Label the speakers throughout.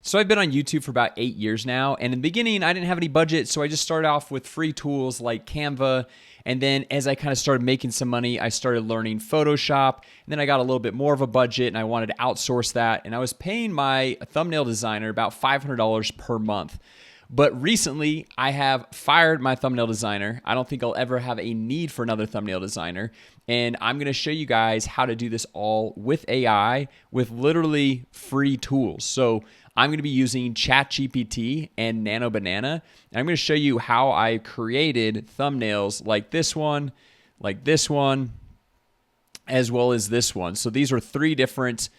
Speaker 1: So I've been on YouTube for about 8 years now, and in the beginning, I didn't have any budget, so I just started off with free tools like Canva, and then as I kind of started making some money, I started learning Photoshop, and then I got a little bit more of a budget, and I wanted to outsource that, and I was paying my thumbnail designer about $500 per month. But recently, I have fired my thumbnail designer. I don't think I'll ever have a need for another thumbnail designer. And I'm going to show you guys how to do this all with AI with literally free tools. So I'm going to be using ChatGPT and Nano Banana. And I'm going to show you how I created thumbnails like this one, as well as this one. So these are 3 different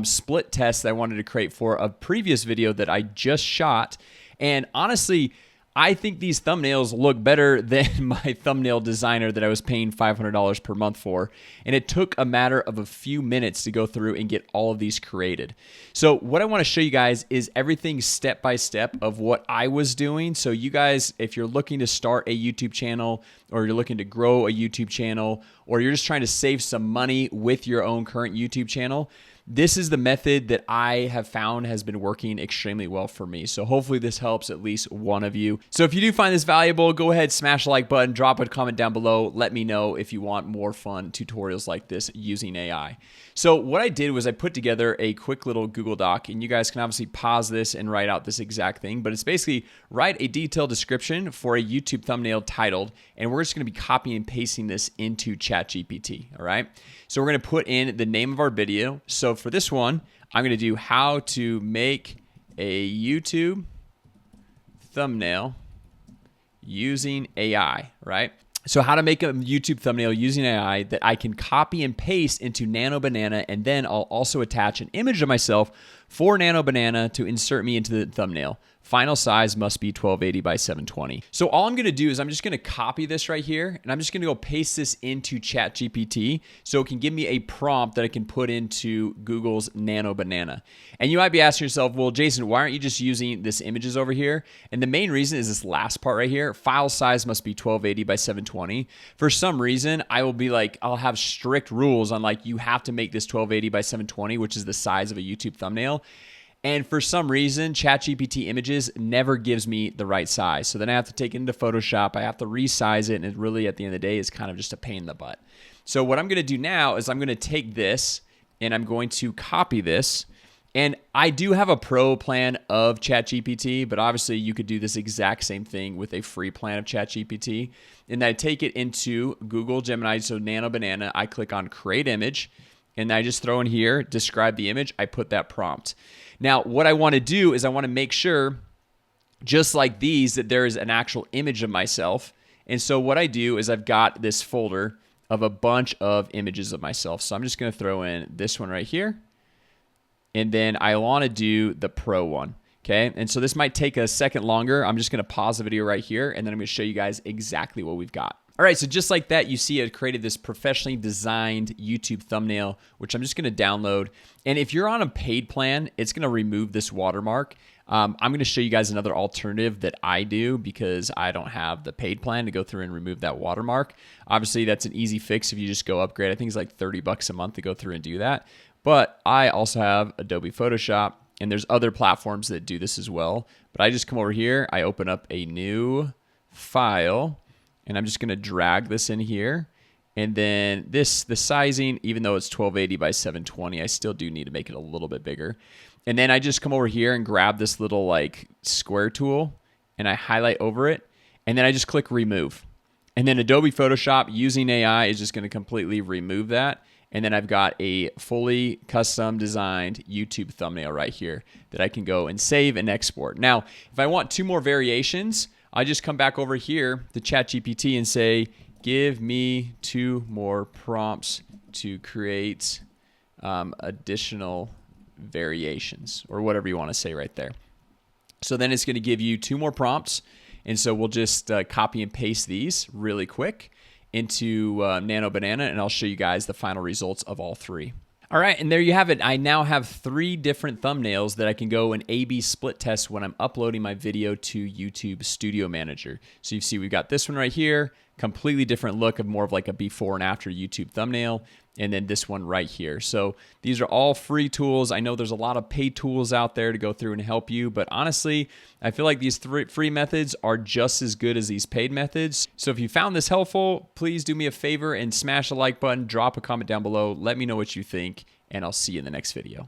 Speaker 1: split tests that I wanted to create for a previous video that I just shot. And honestly, I think these thumbnails look better than my thumbnail designer that I was paying $500 per month for. And it took a matter of a few minutes to go through and get all of these created. So what I want to show you guys is everything step by step of what I was doing. So you guys, if you're looking to start a YouTube channel, or you're looking to grow a YouTube channel, or you're just trying to save some money with your own current YouTube channel, this is the method that I have found has been working extremely well for me. So hopefully this helps at least one of you. So if you do find this valuable, go ahead, smash the like button, drop a comment down below. Let me know if you want more fun tutorials like this using AI. So what I did was I put together a quick little Google Doc, and you guys can obviously pause this and write out this exact thing, but it's basically write a detailed description for a YouTube thumbnail titled, and we're just going to be copying and pasting this into ChatGPT, all right? So we're going to put in the name of our video. So for this one, I'm going to do how to make a YouTube thumbnail using AI, right? So how to make a YouTube thumbnail using AI that I can copy and paste into Nano Banana, and then I'll also attach an image of myself for Nano Banana to insert me into the thumbnail. Final size must be 1280 by 720. So all I'm going to do is I'm just going to copy this right here, and I'm just going to go paste this into ChatGPT so it can give me a prompt that I can put into Google's Nano Banana. And you might be asking yourself, well, Jason, why aren't you just using this images over here? And the main reason is this last part right here. File size must be 1280 by 720. For some reason, I will be like, I'll have strict rules on like, you have to make this 1280 by 720, which is the size of a YouTube thumbnail. And for some reason, ChatGPT images never gives me the right size. So then I have to take it into Photoshop. I have to resize it. And it really, at the end of the day, is kind of just a pain in the butt. So what I'm going to do now is I'm going to take this and I'm going to copy this. And I do have a pro plan of ChatGPT, but obviously you could do this exact same thing with a free plan of ChatGPT. And I take it into Google Gemini, so Nano Banana. I click on Create Image. And I just throw in here, describe the image. I put that prompt. Now, what I want to do is I want to make sure, just like these, that there is an actual image of myself. And so what I do is I've got this folder of a bunch of images of myself. So I'm just going to throw in this one right here. And then I want to do the pro one. Okay, and so this might take a second longer. I'm just going to pause the video right here, and then I'm going to show you guys exactly what we've got. All right, so just like that, you see I created this professionally designed YouTube thumbnail, which I'm just going to download. And if you're on a paid plan, it's going to remove this watermark. I'm going to show you guys another alternative that I do because I don't have the paid plan to go through and remove that watermark. Obviously, that's an easy fix if you just go upgrade. I think it's like $30 a month to go through and do that. But I also have Adobe Photoshop, and there's other platforms that do this as well. But I just come over here, I open up a new file, and I'm just going to drag this in here. And then the sizing, even though it's 1280 by 720, I still do need to make it a little bit bigger. And then I just come over here and grab this little like square tool, and I highlight over it. And then I just click remove. And then Adobe Photoshop using AI is just going to completely remove that. And then I've got a fully custom designed YouTube thumbnail right here that I can go and save and export. Now, if I want 2 more variations, I just come back over here to ChatGPT and say, give me 2 more prompts to create additional variations, or whatever you want to say right there. So then it's going to give you 2 more prompts. And so we'll just copy and paste these really quick into Nano Banana, and I'll show you guys the final results of all 3. All right, and there you have it. I now have 3 different thumbnails that I can go and A/B split test when I'm uploading my video to YouTube Studio Manager. So you see we've got this one right here, completely different look of more of like a before and after YouTube thumbnail.
Speaker 2: and then this one right here. So these are all free tools. I know there's a lot of paid tools out there to go through and help you, but honestly, I feel like these free methods are just as good as these paid methods. So if you found this helpful, please do me a favor and smash the like button, drop a comment down below, let me know what you think, and I'll see you in the next video.